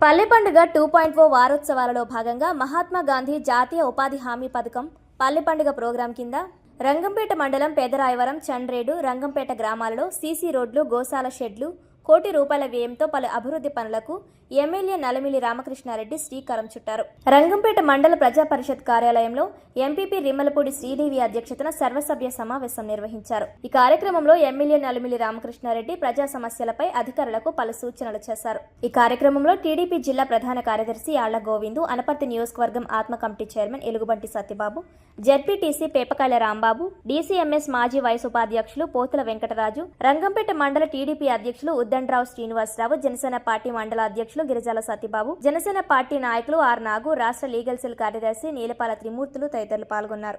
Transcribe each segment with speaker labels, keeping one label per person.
Speaker 1: పల్లె పండుగ 2.0 వారోత్సవాలలో భాగంగా మహాత్మా గాంధీ జాతీయ ఉపాధి హామీ పథకం పల్లె పండుగ ప్రోగ్రాం కింద రంగంపేట మండలం పేదరాయవరం, చండ్రేడు, రంగంపేట గ్రామాలలో సీసీ రోడ్లు, గోశాల షెడ్లు, ₹1 కోటి వ్యయంతో పలు అభివృద్ధి పనులకు ఎమ్మెల్యే నలమిలి రామకృష్ణారెడ్డి శ్రీకారం చుట్టారు. రంగంపేట మండల ప్రజా పరిషత్ కార్యాలయంలో ఎంపీపీ రిమ్మలపూడి శ్రీదేవి అధ్యక్షతన సర్వసభ్య సమావేశం నిర్వహించారు. ఈ కార్యక్రమంలో ఎమ్మెల్యే నలమిలి రామకృష్ణారెడ్డి ప్రజా సమస్యలపై అధికారులకు పలు సూచనలు చేశారు. ఈ కార్యక్రమంలో టీడీపీ జిల్లా ప్రధాన కార్యదర్శి ఆళ్ల గోవిందు, అనపర్తి నియోజకవర్గం ఆత్మ కమిటీ చైర్మన్ ఎలుగుబంటి సత్యబాబు, జెడ్పీటీసీ పేపకాయల రాంబాబు, డీసీఎంఎస్ మాజీ వైస్ ఉపాధ్యక్షులు పోతుల వెంకటరాజు, రంగంపేట మండల టీడీపీ అధ్యక్షులు ఉద్దండరావు శ్రీనివాసరావు, జనసేన పార్టీ మండల అధ్యక్షులు గిరిజాల సత్యబాబు, జనసేన పార్టీ నాయకులు ఆర్ నాగు, రాష్ట్ర లీగల్ సెల్ కార్యదర్శి నీలపాల త్రిమూర్తులు తదితరులు పాల్గొన్నారు.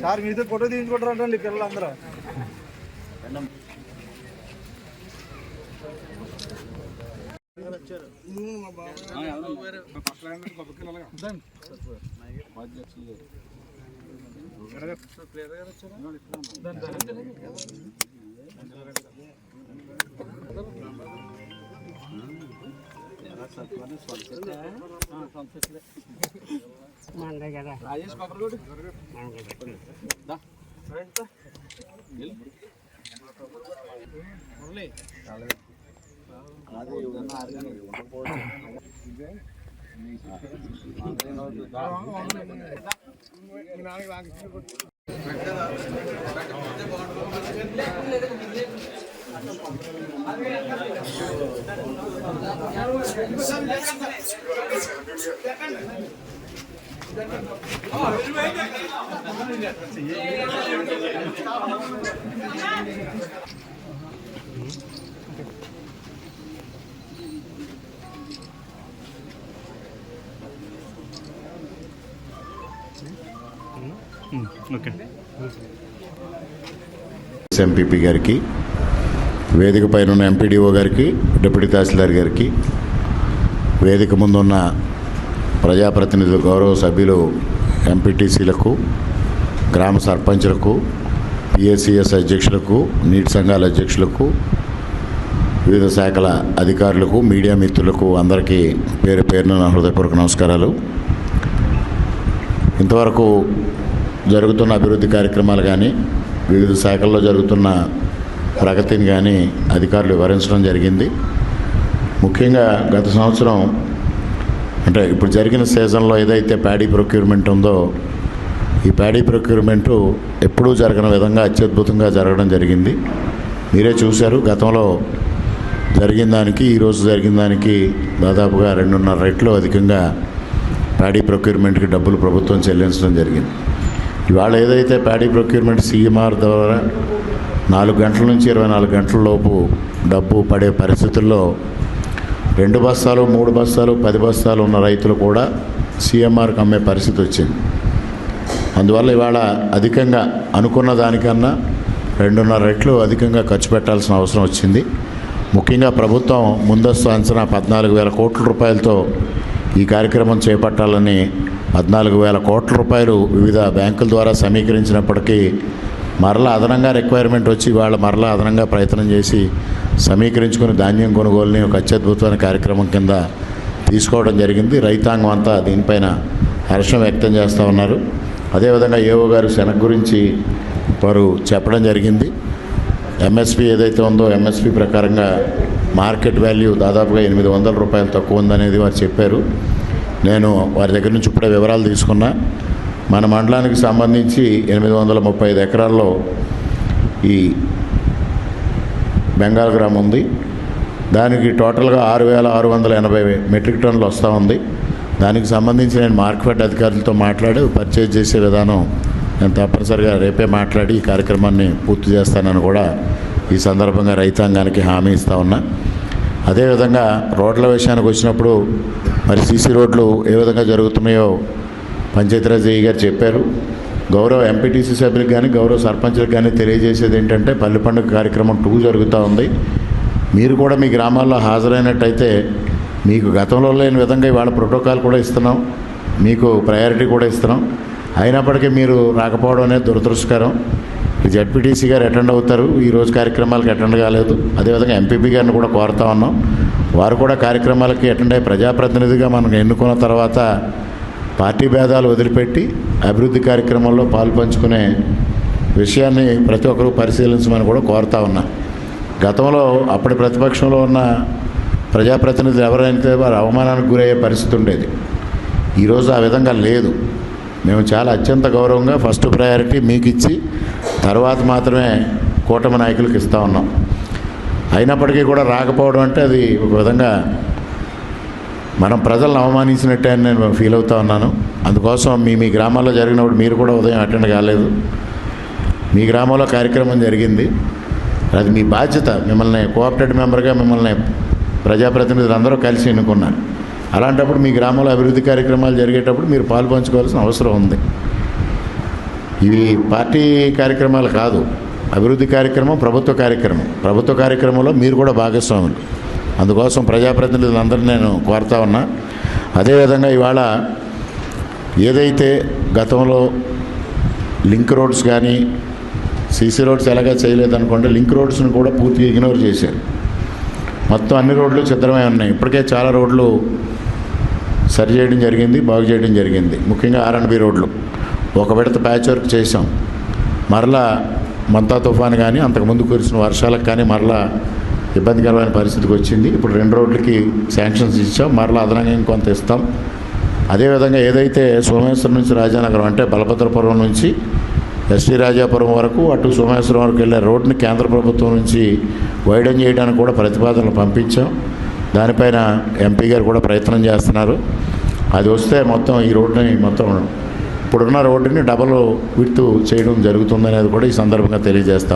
Speaker 2: సార్ మీతో ఫోటో తీయించుకుంటారంటండి పిల్లలందరూ. రాజేష్ కొబ్బరిగూడు
Speaker 3: ఎంపీపీ గారికి, వేదిక పైన ఉన్న ఎంపీడీఓ గారికి, డిప్యూటీ తహసీల్దార్ గారికి, వేదిక ముందున్న ప్రజాప్రతినిధులు, గౌరవ సభ్యులు, ఎంపీటీసీలకు, గ్రామ సర్పంచులకు, పిఎస్సిఎస్ అధ్యక్షులకు, నీటి సంఘాల అధ్యక్షులకు, వివిధ శాఖల అధికారులకు, మీడియా మిత్రులకు అందరికీ పేరు పేరున నా హృదయపూర్వక నమస్కారాలు. ఇంతవరకు జరుగుతున్న అభివృద్ధి కార్యక్రమాలు కానీ, వివిధ శాఖల్లో జరుగుతున్న ప్రగతిని కానీ అధికారులు వివరించడం జరిగింది. ముఖ్యంగా గత సంవత్సరం అంటే ఇప్పుడు జరిగిన సీజన్లో ఏదైతే ప్యాడీ ప్రొక్యూర్మెంట్ ఉందో, ఈ ప్యాడీ ప్రొక్యూర్మెంటు ఎప్పుడూ జరగని విధంగా అత్యద్భుతంగా జరగడం జరిగింది. మీరే చూశారు. గతంలో జరిగిన దానికి ఈరోజు జరిగిన దానికి దాదాపుగా 2.5 రెట్లు అధికంగా ప్యాడీ ప్రొక్యూర్మెంట్కి డబ్బులు ప్రభుత్వం చెల్లించడం జరిగింది. ఇవాళ ఏదైతే ప్యాడీ ప్రొక్యూర్మెంట్ సీఎంఆర్ ద్వారా 4 గంటల నుంచి 24 గంటల లోపు డబ్బు పడే పరిస్థితుల్లో 2 బస్తాలు, 3 బస్తాలు, 10 బస్తాలు ఉన్న రైతులు కూడా సీఎంఆర్కి అమ్మే పరిస్థితి వచ్చింది. అందువల్ల ఇవాళ అధికంగా అనుకున్న దానికన్నా 2.5 రెట్లు అధికంగా ఖర్చు పెట్టాల్సిన అవసరం వచ్చింది. ముఖ్యంగా ప్రభుత్వం ముందస్తు అంచనా 14,000 కోట్ల రూపాయలతో ఈ కార్యక్రమం చేపట్టాలని 14,000 కోట్ల రూపాయలు వివిధ బ్యాంకుల ద్వారా సమీకరించినప్పటికీ మరలా అదనంగా రిక్వైర్మెంట్ వచ్చి వాళ్ళ మరలా అదనంగా ప్రయత్నం చేసి సమీకరించుకుని ధాన్యం కొనుగోలుని ఒక అత్యద్భుతమైన కార్యక్రమం కింద తీసుకోవడం జరిగింది. రైతాంగం అంతా దీనిపైన హర్షం వ్యక్తం చేస్తూ ఉన్నారు. అదేవిధంగా ఏఓ గారు శనగ గురించి వారు చెప్పడం జరిగింది. ఎంఎస్పి ఏదైతే ఉందో ఎంఎస్పి ప్రకారంగా మార్కెట్ వాల్యూ దాదాపుగా 800 రూపాయలు తక్కువ ఉందనేది వారు చెప్పారు. నేను వారి దగ్గర నుంచి ఇప్పుడే వివరాలు తీసుకున్నా. మన మండలానికి సంబంధించి 835 ఎకరాల్లో ఈ బెంగాల్ గ్రామం ఉంది. దానికి టోటల్గా 6,680 మెట్రిక్ టన్నులు వస్తూ ఉంది. దానికి సంబంధించి నేను మార్కెట్ అధికారులతో మాట్లాడి పర్చేజ్ చేసే విధానం నేను తప్పనిసరిగా రేపే మాట్లాడి ఈ కార్యక్రమాన్ని పూర్తి చేస్తానని కూడా ఈ సందర్భంగా రైతాంగానికి హామీ ఇస్తూ ఉన్నా. అదేవిధంగా రోడ్ల విషయానికి వచ్చినప్పుడు మరి సీసీ రోడ్లు ఏ విధంగా జరుగుతున్నాయో పంచాయతీరాజ్ ఏఈ గారు చెప్పారు. గౌరవ ఎంపీటీసీ సభ్యులకు కానీ గౌరవ సర్పంచ్లకు కానీ తెలియజేసేది ఏంటంటే పల్లె పండుగ కార్యక్రమం 2 జరుగుతూ ఉంది. మీరు కూడా మీ గ్రామాల్లో హాజరైనట్టయితే మీకు గతంలో లేని విధంగా ఇవాళ ప్రోటోకాల్ కూడా ఇస్తున్నాం, మీకు ప్రయారిటీ కూడా ఇస్తున్నాం. అయినప్పటికీ మీరు రాకపోవడం అనేది దురదృష్టకరం. జడ్పీటీసీ గారు అటెండ్ అవుతారు, ఈరోజు కార్యక్రమాలకు అటెండ్ కాలేదు. అదేవిధంగా ఎంపీపీ గారిని కూడా కోరుతా ఉన్నాం, వారు కూడా కార్యక్రమాలకి అటెండ్ అయ్యి ప్రజాప్రతినిధిగా మనం ఎన్నుకున్న తర్వాత పార్టీ భేదాలు వదిలిపెట్టి అభివృద్ధి కార్యక్రమాల్లో పాల్పంచుకునే విషయాన్ని ప్రతి ఒక్కరూ పరిశీలించమని కూడా కోరుతా ఉన్నా. గతంలో అప్పటి ప్రతిపక్షంలో ఉన్న ప్రజాప్రతినిధులు ఎవరైతే వారు అవమానానికి గురయ్యే పరిస్థితి ఉండేది. ఈరోజు ఆ విధంగా లేదు. మేము చాలా అత్యంత గౌరవంగా ఫస్ట్ ప్రయారిటీ మీకు ఇచ్చి తర్వాత మాత్రమే కూటమి నాయకులకు ఇస్తూ ఉన్నాం. అయినప్పటికీ కూడా రాకపోవడం అంటే అది ఒక విధంగా మనం ప్రజలను అవమానించినట్టే అని నేను ఫీల్ అవుతూ ఉన్నాను. అందుకోసం మీ గ్రామాల్లో జరిగినప్పుడు మీరు కూడా ఉదయం అటెండ్ కాలేదు. మీ గ్రామంలో కార్యక్రమం జరిగింది, అది మీ బాధ్యత. మిమ్మల్ని కోఆపరేటివ్ మెంబర్గా మిమ్మల్ని ప్రజాప్రతినిధులు అందరూ కలిసి ఎన్నుకున్నారు. అలాంటప్పుడు మీ గ్రామంలో అభివృద్ధి కార్యక్రమాలు జరిగేటప్పుడు మీరు పాల్పంచుకోవాల్సిన అవసరం ఉంది. ఇవి పార్టీ కార్యక్రమాలు కాదు, అభివృద్ధి కార్యక్రమం ప్రభుత్వ కార్యక్రమం. ప్రభుత్వ కార్యక్రమంలో మీరు కూడా భాగస్వాములు. అందుకోసం ప్రజాప్రతినిధులందరినీ నేను కోరుతా ఉన్నా. అదేవిధంగా ఇవాళ ఏదైతే గతంలో లింక్ రోడ్స్ కానీ సీసీ రోడ్స్ ఎలాగా చేయలేదనుకోండి, లింక్ రోడ్స్ని కూడా పూర్తిగా ఇగ్నోర్ చేశారు. మొత్తం అన్ని రోడ్లు చిత్రమై ఉన్నాయి. ఇప్పటికే చాలా రోడ్లు సరి చేయడం జరిగింది, బాగు చేయడం జరిగింది. ముఖ్యంగా R&B రోడ్లు ఒక విడత ప్యాచ్ వర్క్ చేసాం. మరలా మంతా తుఫాను కానీ అంతకుముందు కురిసిన వర్షాలకు కానీ మరలా ఇబ్బందికరమైన పరిస్థితికి వచ్చింది. ఇప్పుడు 2 రోడ్లకి శాంక్షన్స్ ఇచ్చాం, మరలా అదనంగా ఇంకొంత ఇస్తాం. అదేవిధంగా ఏదైతే సోమేశ్వరం నుంచి రాజానగరం అంటే బలభద్రపురం నుంచి ఎస్టీ రాజాపురం వరకు అటు సోమేశ్వరం వరకు వెళ్ళే రోడ్ని కేంద్ర ప్రభుత్వం నుంచి వైడన్ చేయడానికి కూడా ప్రతిపాదనలు పంపించాం. దానిపైన ఎంపీ గారు కూడా ప్రయత్నం చేస్తున్నారు. అది వస్తే మొత్తం ఈ రోడ్ని మొత్తం ఇప్పుడున్న రోడ్డుని డబల్ విడ్త్ చేయడం జరుగుతుందనేది కూడా ఈ సందర్భంగా తెలియజేస్తాం.